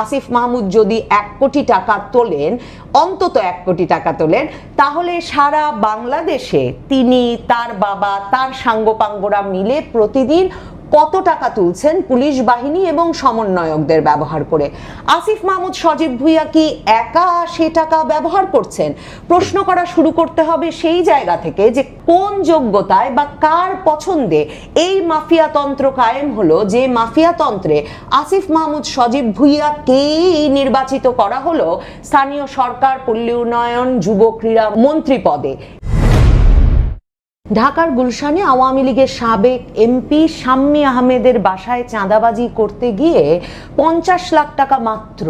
আসিফ মাহমুদ যদি 1 কোটি টাকা তোলেন, অন্তত 1 কোটি টাকা তোলেন, তাহলে সারা বাংলাদেশে তিনি, তার বাবা, তার সাঙ্গপাঙ্গরা মিলে প্রতিদিন কত টাকা তুলছেন পুলিশ বাহিনী এবং সমন্বয়কদের ব্যবহার করে? আসিফ মাহমুদ সজীব ভুইয়া কি একা সে টাকা ব্যবহার করছেন? প্রশ্ন করা শুরু করতে হবে সেই জায়গা থেকে যে কোন যোগ্যতায় বা কার পছন্দে এই মাফিয়াতন্ত্র কায়েম হলো, যে মাফিয়াতন্ত্রে আসিফ মাহমুদ সজীব ভুইয়াকেই নির্বাচিত করা হলো স্থানীয় সরকার, পল্লী উন্নয়ন, যুব ক্রীড়া মন্ত্রী পদে। ঢাকার গুলশানে আওয়ামী লীগের সাবেক এমপি শাম্মী আহমেদের বাসায় চাঁদাবাজি করতে গিয়ে 50 লাখ টাকা মাত্র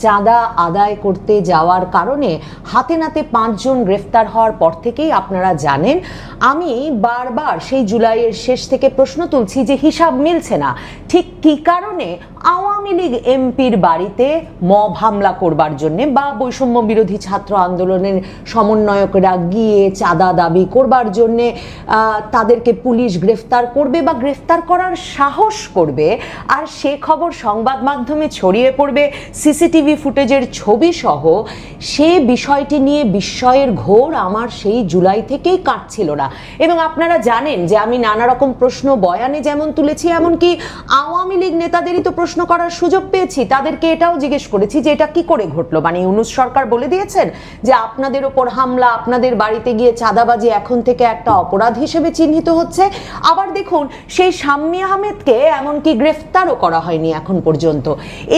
চাঁদা আদায় করতে যাওয়ার কারণে হাতে নাতে 5 জন গ্রেফতার হওয়ার পর থেকেই আপনারা জানেন আমি বারবার সেই জুলাইয়ের শেষ থেকে প্রশ্ন তুলছি যে হিসাব মিলছে না। ঠিক কী কারণে আওয়ামী লীগ এমপির বাড়িতে মব হামলা করবার জন্যে বা বৈষম্য বিরোধী ছাত্র আন্দোলনের সমন্বয়করা গিয়ে চাঁদা দাবি করবার জন্যে তাদেরকে পুলিশ গ্রেফতার করবে বা গ্রেফতার করার সাহস করবে, আর সে খবর সংবাদ মাধ্যমে ছড়িয়ে পড়বে সিসিটিভি ফুটেজের ছবি সহ, সে বিষয়টি নিয়ে বিস্ময়ের ঘোর আমার সেই জুলাই থেকেই কাটছিল না। এবং আপনারা জানেন যে আমি নানা রকম প্রশ্ন বয়ানে যেমন তুলেছি, এমনকি আওয়ামী লীগ নেতাদেরই তো প্রশ্ন করার সুযোগ পেয়েছি, তাদেরকে এটাও জিজ্ঞেস করেছি যে এটা কি করে ঘটলো। মানে ইউনূস সরকার বলে দিয়েছেন যে আপনাদের ওপর হামলা, আপনাদের বাড়িতে গিয়ে চাঁদাবাজি এখন থেকে একটা অপরাধ হিসেবে চিহ্নিত হচ্ছে। আবার দেখুন সেই শাম্মী আহমেদকে এমনকি গ্রেফতারও করা হয়নি এখন পর্যন্ত।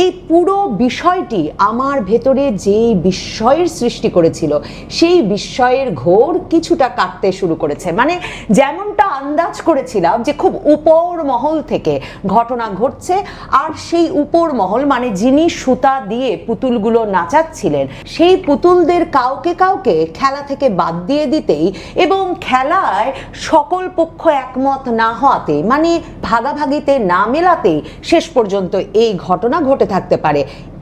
এই পুরো বিষয়টি আমার ভেতরে যে বিস্ময়ের সৃষ্টি করেছিল, সেই বিস্ময়ের ঘোর কিছুটা কাটতে শুরু করেছে। মানে যেমনটা আন্দাজ করেছিলাম যে খুব উপর মহল থেকে ঘটনা ঘটছে, আর সেই উপর মহল মানে যিনি সুতা দিয়ে পুতুলগুলো নাচাচ্ছিলেন, সেই পুতুলদের কাউকে কাউকে খেলা থেকে বাদ দিয়ে দিতেই এবং খেলায় সকল পক্ষ একমত না হওয়াতে, মানে ভাগাভাগিতে না মেলাতেই শেষ পর্যন্ত এই ঘটনা ঘটে থাকতে পারে।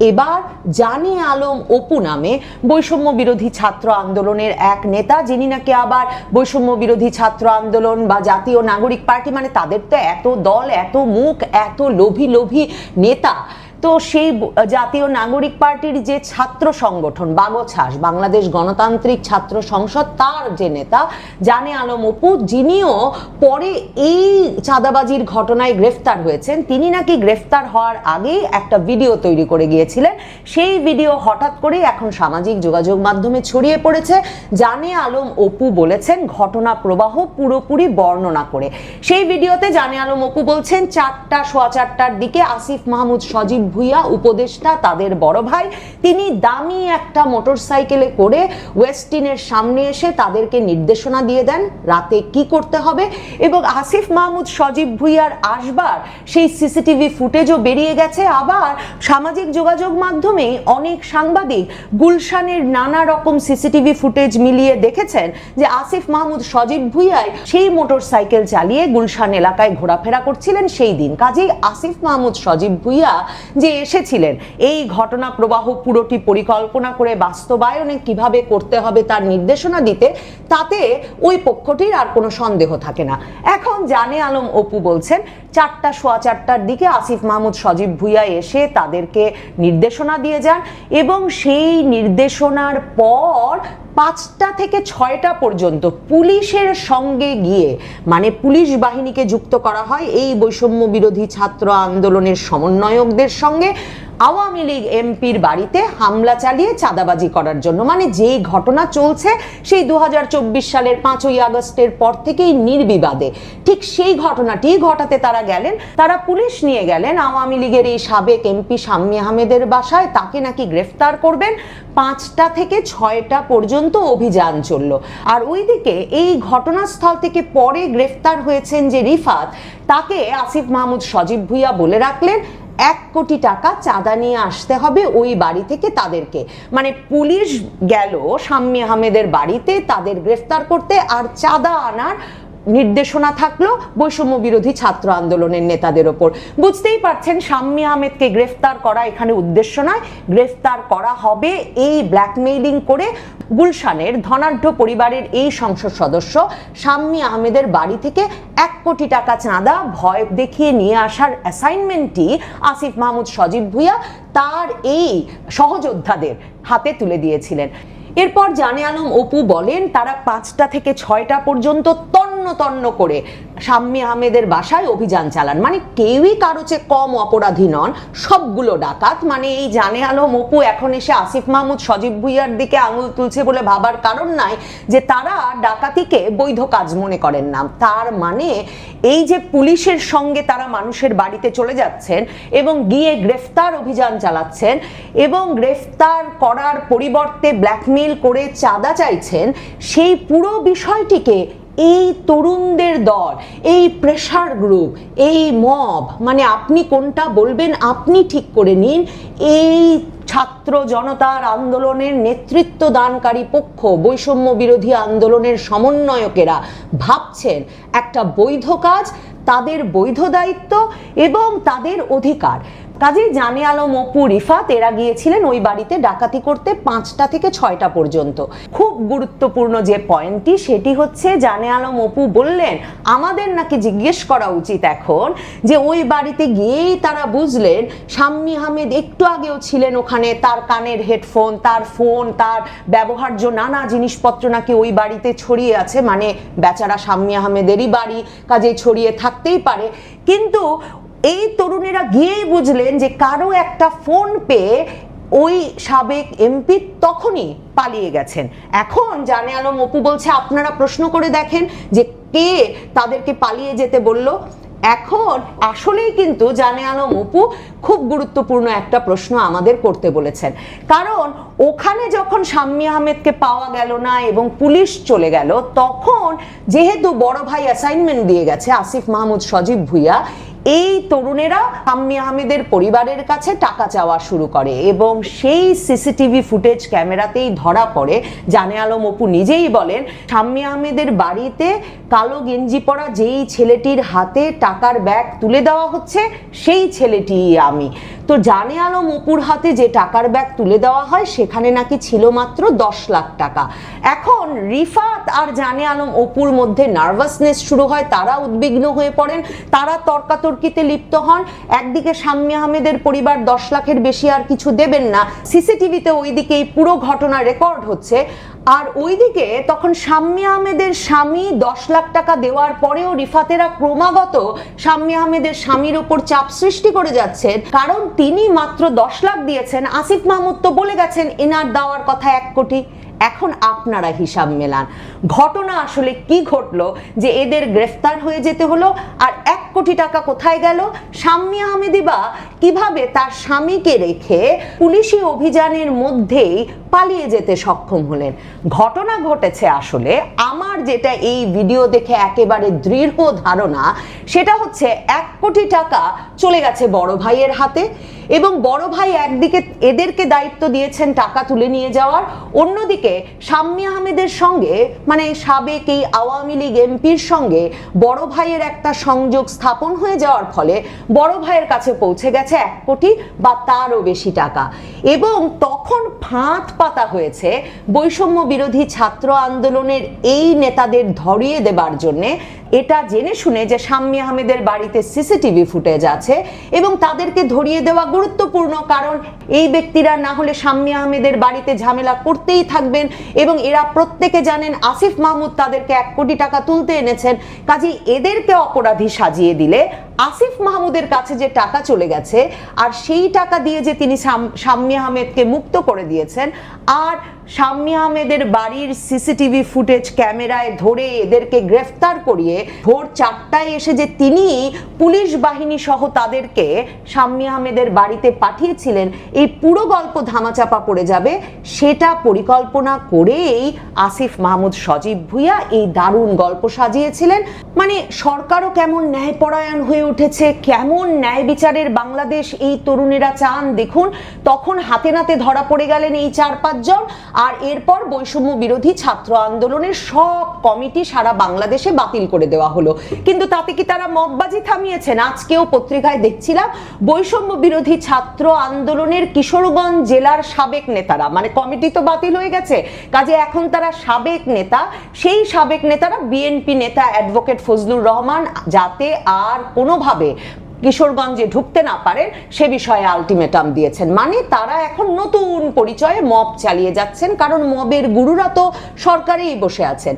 এবার জানে আলম অপু নামে বৈষম্য বিরোধী ছাত্র আন্দোলনের এক নেতা, যিনি নাকি আবার বৈষম্য বিরোধী ছাত্র আন্দোলন বা জাতীয় নাগরিক পার্টি, মানে তাদের তো এত দল, এত মুখ, এত লোভী নেতা, তো সেই জাতীয় নাগরিক পার্টির যে ছাত্র সংগঠন বাগছাস, বাংলাদেশ গণতান্ত্রিক ছাত্র সংসদ, তার যে নেতা জানে আলম অপু, যিনিও পরে এই চাঁদাবাজির ঘটনায় গ্রেফতার হয়েছেন, তিনি নাকি গ্রেফতার হওয়ার আগেই একটা ভিডিও তৈরি করে গিয়েছিলেন। সেই ভিডিও হঠাৎ করে এখন সামাজিক যোগাযোগ মাধ্যমে ছড়িয়ে পড়েছে। জানে আলম অপু বলেছেন ঘটনা প্রবাহ পুরোপুরি বর্ণনা করে। সেই ভিডিওতে জানে আলম অপু বলছেন 4টা সোয়া 4টার দিকে আসিফ মাহমুদ সজীব ভুইয়া উপদেষ্টা, তাদের বড় ভাই, তিনি দামি একটা মোটরসাইকেলে করে ওয়েস্টিনের সামনে এসে তাদেরকে নির্দেশনা দিয়ে দেন রাতে কি করতে হবে। এবং আসিফ মাহমুদ সজীব ভুইয়ার আসবার সেই সিসিটিভি ফুটেজও বেরিয়ে গেছে। আবার সামাজিক যোগাযোগ মাধ্যমে অনেক সাংবাদিক গুলশানের নানা রকম সিসিটিভি ফুটেজ মিলিয়ে দেখেছেন যে আসিফ মাহমুদ সজীব ভুইয়াই সেই মোটরসাইকেল চালিয়ে গুলশান এলাকায় ঘোরাফেরা করছিলেন সেই দিন। কাজেই আসিফ মাহমুদ সজীব ভুইয়া যে এসেছিলেন এই ঘটনা প্রবাহ পুরোটি পরিকল্পনা করে বাস্তবায়নে কিভাবে করতে হবে তার নির্দেশনা দিতে, তাতে ওই পক্ষটির আর কোনো সন্দেহ থাকে না। এখন জানে আলম অপু বলছেন 4টা সোয়া 4টার দিকে আসিফ মাহমুদ সজীব ভুইয়া এসে তাদেরকে নির্দেশনা দিয়ে যান, এবং সেই নির্দেশনার পর 5টা থেকে 6টা পর্যন্ত পুলিশের সঙ্গে গিয়ে, মানে পুলিশ বাহিনীকে যুক্ত করা হয় এই বৈষম্য বিরোধী ছাত্র আন্দোলনের সমন্বয়কদের সঙ্গে আওয়ামী লীগ এমপির বাড়িতে হামলা চালিয়ে চাঁদাবাজি করার জন্য। মানে যেই ঘটনা চলছে সেই 2024 সালের 5ই আগস্টের পর থেকেই নির্বিবাদে ঠিক সেই ঘটনাটি ঘটাতে তারা গেলেন। তারা পুলিশ নিয়ে গেলেন আওয়ামী লীগের এই সাবেক এমপি শাম্মী আহমেদের বাসায়, তাকে নাকি গ্রেফতার করবেন। 5টা থেকে 6টা পর্যন্ত অভিযান চলল। আর ওইদিকে এই ঘটনাস্থল থেকে পরে গ্রেফতার হয়েছেন যে রিফাত, তাকে আসিফ মাহমুদ সজীব ভুইয়া বলে রাখলেন 1 কোটি টাকা চাঁদা নিয়ে আসতে হবে ওই বাড়ি থেকে তাদেরকে। মানে পুলিশ গেল শাম্মী আহমেদের বাড়িতে তাদের গ্রেফতার করতে, আর চাঁদা আনার নির্দেশনা থাকলো বৈষম্য বিরোধী ছাত্র আন্দোলনের নেতাদের ওপর। বুঝতেই পারছেন শাম্মী আহমেদকে গ্রেফতার করা এখানে উদ্দেশ্য নয়, গ্রেফতার করা হবে এই ব্ল্যাকমেইলিং করে গুলশানের ধনাঢ্য পরিবারের এই সংসদ সদস্য শাম্মী আহমেদের বাড়ি থেকে 1 কোটি টাকা চাঁদা ভয় দেখিয়ে নিয়ে আসার অ্যাসাইনমেন্টটি আসিফ মাহমুদ সজীব ভুঁইয়া তার এই সহযোদ্ধাদের হাতে তুলে দিয়েছিলেন। এরপর জানে আলম অপু বলেন তারা 5টা থেকে 6টা পর্যন্ত তন্ন করে শাম্মী আহমেদের বাসায় অভিযান চালান। মানে কেউই কারো চেয়ে কম অপরাধী নন, সবগুলো ডাকাত। মানে এই জানে আলম অপু এখন এসে আসিফ মাহমুদ সজীব ভুঁইয়ার দিকে আঙুল তুলছে বলে ভাবার কারণ নাই যে তারা ডাকাতিকে বৈধ কাজ মনে করেন না। তার মানে এই যে পুলিশের সঙ্গে তারা মানুষের বাড়িতে চলে যাচ্ছেন এবং গিয়ে গ্রেফতার অভিযান চালাচ্ছেন এবং গ্রেফতার করার পরিবর্তে ব্ল্যাকমেইল করে চাঁদা চাইছেন, সেই পুরো বিষয়টিকে এই তরুণদের দল, এই প্রেসার গ্রুপ, এই মব, মানে আপনি কোনটা বলবেন আপনি ঠিক করে নিন, এই ছাত্র জনতার আন্দোলনের নেতৃত্ব দানকারী পক্ষ, বৈষম্য বিরোধী আন্দোলনের সমন্বয়কেরা ভাবছেন একটা বৈধ কাজ, তাদের বৈধ দায়িত্ব এবং তাদের অধিকার। কাজেই জানে আলম অপু রিফাত এরা গিয়েছিলেন ওই বাড়িতে ডাকাতি করতে 5টা থেকে 6টা পর্যন্ত। খুব গুরুত্বপূর্ণ যে পয়েন্টটি সেটি হচ্ছে জানে আলম অপু বললেন আমাদের নাকি জিজ্ঞেস করা উচিত এখন যে ওই বাড়িতে গিয়েই তারা বুঝলেন শাম্মী আহমেদ একটু আগেও ছিলেন ওখানে, তার কানের হেডফোন, তার ফোন, তার ব্যবহার্য নানা জিনিসপত্র নাকি ওই বাড়িতে ছড়িয়ে আছে। মানে বেচারা শাম্মী আহমেদেরই বাড়ি, কাজেই ছড়িয়ে থাকতেই পারে। কিন্তু এই তরুণেরা গিয়েই বুঝলেন যে কারো একটা ফোন পেয়ে ওই সাবেক এমপি তখনই পালিয়ে গেছেন। এখন জানে আলম অপু বলছে আপনারা প্রশ্ন করে দেখেন যে কে তাদেরকে পালিয়ে যেতে বলল। এখন আসলেই কিন্তু জানে আলম অপু খুব গুরুত্বপূর্ণ একটা প্রশ্ন আমাদের করতে বলেছেন, কারণ ওখানে যখন শাম্মী আহমেদকে পাওয়া গেল না এবং পুলিশ চলে গেল, তখন যেহেতু বড় ভাই অ্যাসাইনমেন্ট দিয়ে গেছে আসিফ মাহমুদ সজীব ভুঁইয়া, এই তরুণেরা শাম্মী আহমেদের পরিবারের কাছে টাকা চাওয়া শুরু করে এবং সেই সিসিটিভি ফুটেজ ক্যামেরাতেই ধরা পড়ে। জানে আলম অপু নিজেই বলেন শাম্মী আহমেদের বাড়িতে কালো গেঞ্জি পরা যেই ছেলেটির হাতে টাকার ব্যাগ তুলে দেওয়া হচ্ছে সেই ছেলেটিই আমি। তো জানে আলম অপুর হাতে যে টাকার ব্যাগ তুলে দেওয়া হয় সেখানে নাকি ছিল মাত্র 10 লাখ টাকা। এখন রিফাত আর জানে আলম অপুর মধ্যে নার্ভাসনেস শুরু হয়, তারা উদ্বিগ্ন হয়ে পড়েন, তারা তর্কাতর্কিতে লিপ্ত হন। একদিকে শাম্মী আহমেদের পরিবার 10 লাখের বেশি আর কিছু দেবেন না, সিসিটিভিতে ওইদিকে এই পুরো ঘটনা রেকর্ড হচ্ছে, আর ওইদিকে তখন শাম্মী আহমেদের স্বামী 10 লাখ টাকা দেওয়ার পরেও রিফাতেরা ক্রমাগত শাম্মী আহমেদের স্বামীর উপর চাপ সৃষ্টি করে যাচ্ছেন, কারণ তিনি মাত্র 10 লাখ দিয়েছেন। আসিফ মাহমুদ তো বলে গেছেন এনার দেওয়ার কথা 1 কোটি। এখন আপনারা হিসাব মেলান ঘটনা আসলে কি ঘটলো যে এদের গ্রেফতার হয়ে যেতে হলো, আর 1 কোটি টাকা কোথায় গেল? শাম্মী আহমেদই বা কিভাবে তার স্বামীকে রেখে পুলিশি অভিযানের মধ্যেই পালিয়ে যেতে সক্ষম হলেন? ঘটনা ঘটেছে আসলে আমার যেটা এই ভিডিও দেখে একেবারে দৃঢ় ধারণা, সেটা হচ্ছে 1 কোটি টাকা চলে গেছে বড় ভাইয়ের হাতে এবং বড় ভাই একদিকে এদেরকে দায়িত্ব দিয়েছেন টাকা তুলে নিয়ে যাওয়ার, অন্যদিকে শাম্মী আহমেদের সঙ্গে মানে সাবেক এই আওয়ামী লীগ এমপির সঙ্গে বড় ভাইয়ের একটা সংযোগ স্থাপন হয়ে যাওয়ার ফলে বড় ভাইয়ের কাছে পৌঁছে গেছে 1 কোটি বা তারও বেশি টাকা। এবং তখন ফাঁদ পাতা হয়েছে বৈষম্য বিরোধী ছাত্র আন্দোলনের এই নেতাদের ধরিয়ে দেবার জন্যে, এটা জেনে শুনে যে শাম্মী আহমেদের বাড়িতে সিসিটিভি ফুটেজ আছে এবং তাদেরকে ধরিয়ে দেওয়া গুরুত্বপূর্ণ, কারণ এই ব্যক্তিরা না হলে শাম্মী আহমেদের বাড়িতে ঝামেলা করতেই থাকবেন এবং এরা প্রত্যেকে জানেন আসিফ মাহমুদ তাদেরকে 1 কোটি টাকা তুলতে এনেছেন। কাজেই এদেরকে অপরাধী সাজিয়ে দিলে আসিফ মাহমুদের কাছে যে টাকা চলে গেছে আর সেই টাকা দিয়ে যে তিনি শাম্মী আহমেদকে মুক্ত করে দিয়েছেন, আর শাম্মী আহমেদের বাড়ির সিসিটিভি ফুটেজ ক্যামেরায় ধরে এদেরকে গ্রেফতার করিয়ে ভোর 4টায় এসে যে তিনি পুলিশ বাহিনী সহ তাদেরকে শাম্মী আহমেদের বাড়িতে পাঠিয়েছিলেন, এই পুরো গল্প ধামাচাপা পড়ে যাবে। সেটা পরিকল্পনা করেই আসিফ মাহমুদ সজীব ভুঁইয়া এই দারুণ গল্প সাজিয়েছিলেন। মানে সরকারও কেমন ন্যায়পরায়ণ হয়ে উঠেছে, কেমন ন্যায় বিচারের বাংলাদেশ এই তরুণেরা চান দেখুন। তখন হাতে নাতে ধরা পড়ে গেলেন এই 4-5 জন, আর এরপর বৈষম্য বিরোধী ছাত্র আন্দোলনের সব কমিটি সারা বাংলাদেশে বাতিল করে দেওয়া হলো। কিন্তু তাতে কি তারা মববাজি থামিয়েছেন? আজকেও পত্রিকায় দেখছিলাম বৈষম্য বিরোধী ছাত্র আন্দোলনের কিশোরগঞ্জ জেলার সাবেক নেতারা, মানে কমিটি তো বাতিল হয়ে গেছে, কাজে এখন তারা সাবেক নেতা, সেই সাবেক নেতারা বিএনপি নেতা অ্যাডভোকেট ফজলুর রহমান যাতে আর কোনোভাবে কিশোরগঞ্জে ঢুকতে না পারেন সে বিষয়ে আলটিমেটাম দিয়েছেন। মানে তারা এখন নতুন পরিচয়ে মব চালিয়ে যাচ্ছেন, কারণ মবের গুরুরা তো সরকারেই বসে আছেন।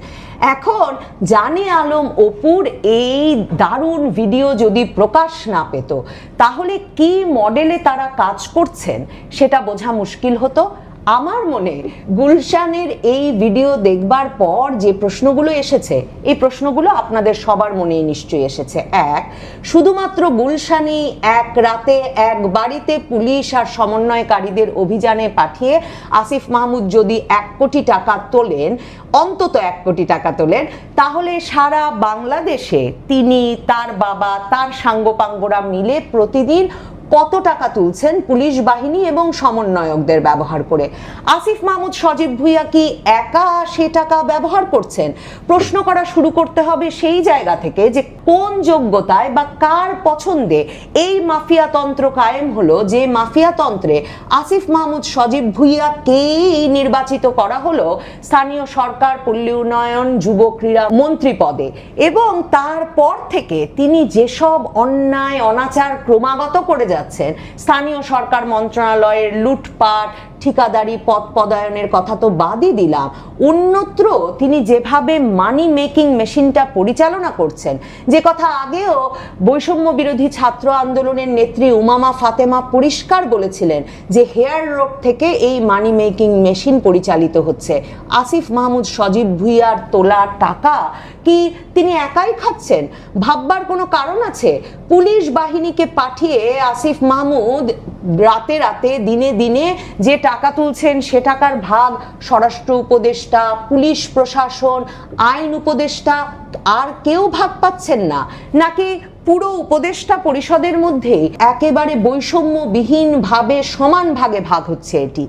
এখন জানে আলম অপুর এই দারুণ ভিডিও যদি প্রকাশ না পেত, তাহলে কি মডেলে তারা কাজ করছেন সেটা বোঝা মুশকিল হতো। আমার মনে গুলশানের এই ভিডিও দেখবার পর যে প্রশ্নগুলো এসেছে, এই প্রশ্নগুলো আপনাদের সবার মনেই নিশ্চয়ই এসেছে। এক, শুধুমাত্র গুলশানে এক রাতে এক বাড়িতে পুলিশ আর সমন্বয়কারীদের অভিযানে পাঠিয়ে আসিফ মাহমুদ যদি 1 কোটি টাকা তোলেন, অন্তত 1 কোটি টাকা তোলেন, তাহলে সারা বাংলাদেশে তিনি, তার বাবা, তার সাঙ্গপাঙ্গরা মিলে প্রতিদিন কত টাকা তুলছেন পুলিশ বাহিনী এবং সমন্বয়কদের ব্যবহার করে? আসিফ মাহমুদ সজীব ভুইয়া কি একা সে টাকা ব্যবহার করছেন? প্রশ্ন করা শুরু করতে হবে সেই জায়গা থেকে যে কোন যোগ্যতায় বা কার পছন্দে এই মাফিয়াতন্ত্র কায়েম হলো, যে মাফিয়াতন্ত্রে আসিফ মাহমুদ সজীব ভুইয়াকেই নির্বাচিত করা হলো স্থানীয় সরকার, পল্লী উন্নয়ন, যুব ক্রীড়া মন্ত্রী পদে, এবং তারপর থেকে তিনি যেসব অন্যায় অনাচার ক্রমাগত করে যাচ্ছেন, স্থানীয় সরকার মন্ত্রণালয়ের লুটপাট, ঠিকাদারি, পদ পদায়নের কথা তো বাদই দিলাম, অন্যত্র তিনি যেভাবে মানি মেকিং মেশিনটা পরিচালনা করছেন, যে কথা আগেও বৈষম্য বিরোধী ছাত্র আন্দোলনের নেত্রী উমামা ফাতেমা পরিষ্কার বলেছিলেন যে হেয়ার রোড থেকে এই মানি মেকিং মেশিন পরিচালিত হচ্ছে। আসিফ মাহমুদ সজীব ভুইয়ার তোলা টাকা কি তিনি একাই খাচ্ছেন? ভাববার কোনো কারণ আছে? পুলিশ বাহিনীকে পাঠিয়ে আসিফ মাহমুদ রাতে রাতে, দিনে দিনে যে টাকা তুলছেন সে টাকার ভাগ স্বরাষ্ট্র উপদেষ্টা, পুলিশ প্রশাসন, আইন উপদেষ্টা আর কেউ ভাগ পাচ্ছেন না? নাকি পুরো উপদেষ্টা পরিষদের মধ্যে একেবারে বৈষম্যবিহীন ভাবে সমান ভাগে ভাগ হচ্ছে এটি?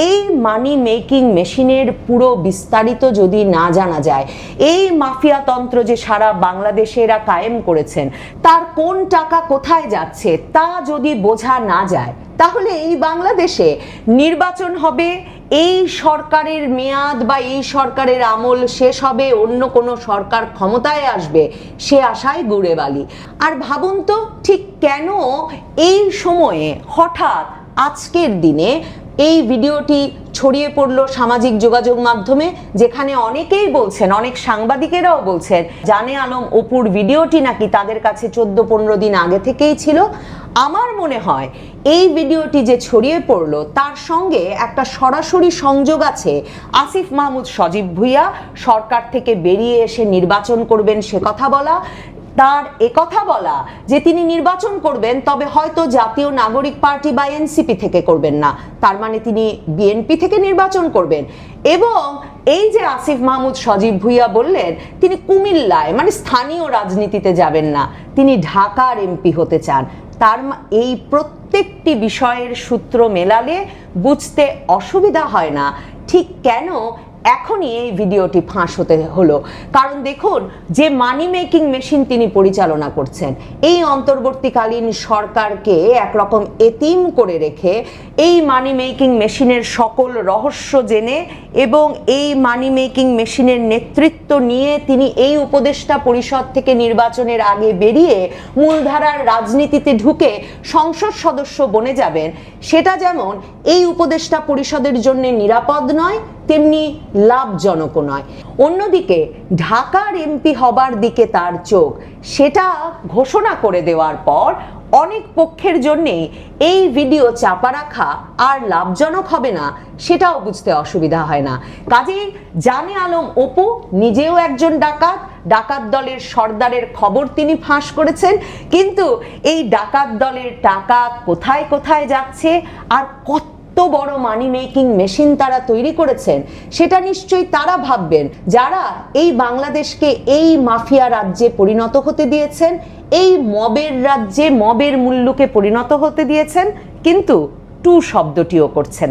এই মানি মেকিং মেশিনের পুরো বিস্তারিত যদি না জানা যায়, এই মাফিয়াতন্ত্র যে সারা বাংলাদেশে এরা কায়েম করেছেন, তার কোন টাকা কোথায় যাচ্ছে তা যদি বোঝা না যায়, তাহলে এই বাংলাদেশে নির্বাচন হবে, এই সরকারের মেয়াদ বা এই সরকারের আমল শেষ হবে, অন্য কোনো সরকার ক্ষমতায় আসবে, সে আশায় গুড়ে বালি। আর ভাবুন তো ঠিক কেন এই সময়ে হঠাৎ আজকের দিনে এই ভিডিওটি ছড়িয়ে পড়লো সামাজিক যোগাযোগ মাধ্যমে, যেখানে অনেকেই বলছেন, অনেক সাংবাদিকেরাও বলছেন জানে আলম অপুর ভিডিওটি নাকি তাদের কাছে 14-15 দিন আগে থেকেই ছিল। আমার মনে হয় এই ভিডিওটি যে ছড়িয়ে পড়লো তার সঙ্গে একটা সরাসরি সংযোগ আছে আসিফ মাহমুদ সজীব ভুইয়া সরকার থেকে বেরিয়ে এসে নির্বাচন করবেন সে কথা বলা, তার একথা বলা যে তিনি নির্বাচন করবেন, তবে হয়তো জাতীয় নাগরিক পার্টি বা এনসিপি থেকে করবেন না, তার মানে তিনি বিএনপি থেকে নির্বাচন করবেন। এবং এই যে আসিফ মাহমুদ সজীব ভুইয়া বললেন তিনি কুমিল্লায়, মানে স্থানীয় রাজনীতিতে যাবেন না, তিনি ঢাকার এমপি হতে চান, তার এই প্রত্যেকটি বিষয়ের সূত্র মেলালে বুঝতে অসুবিধা হয় না ঠিক কেন এখনই এই ভিডিওটি ফাঁস হতে হলো। কারণ দেখুন, যে মানি মেকিং মেশিন তিনি পরিচালনা করছেন, এই অন্তর্বর্তীকালীন সরকারকে একরকম এতিম করে রেখে এই মানি মেকিং মেশিনের সকল রহস্য জেনে এবং এই মানি মেকিং মেশিনের নেতৃত্ব নিয়ে তিনি এই উপদেষ্টা পরিষদ থেকে নির্বাচনের আগে বেরিয়ে মূলধারার রাজনীতিতে ঢুকে সংসদ সদস্য বনে যাবেন, সেটা যেমন এই উপদেষ্টা পরিষদের জন্য নিরাপদ নয়, তেমনি লাভজনকও নয়। অন্যদিকে ঢাকার এমপি হবার দিকে তার চোখ, সেটা ঘোষণা করে দেওয়ার পর অনেক পক্ষের জন্যেই এই ভিডিও চাপা রাখা আর লাভজনক হবে না সেটাও বুঝতে অসুবিধা হয় না। কাজেই জানে আলম অপু নিজেও একজন ডাকাত, ডাকাত দলের সর্দারের খবর তিনি ফাঁস করেছেন, কিন্তু এই ডাকাত দলের টাকা কোথায় কোথায় যাচ্ছে আর কত বড় মানি মেকিং মেশিন তারা তৈরি করেছেন সেটা নিশ্চয়ই তারা ভাববেন যারা এই বাংলাদেশকে এই মাফিয়া রাজ্যে পরিণত হতে দিয়েছেন, এই মবের রাজ্যে মবের মুল্লুকে পরিণত হতে দিয়েছেন, কিন্তু টু শব্দটিও করছেন না।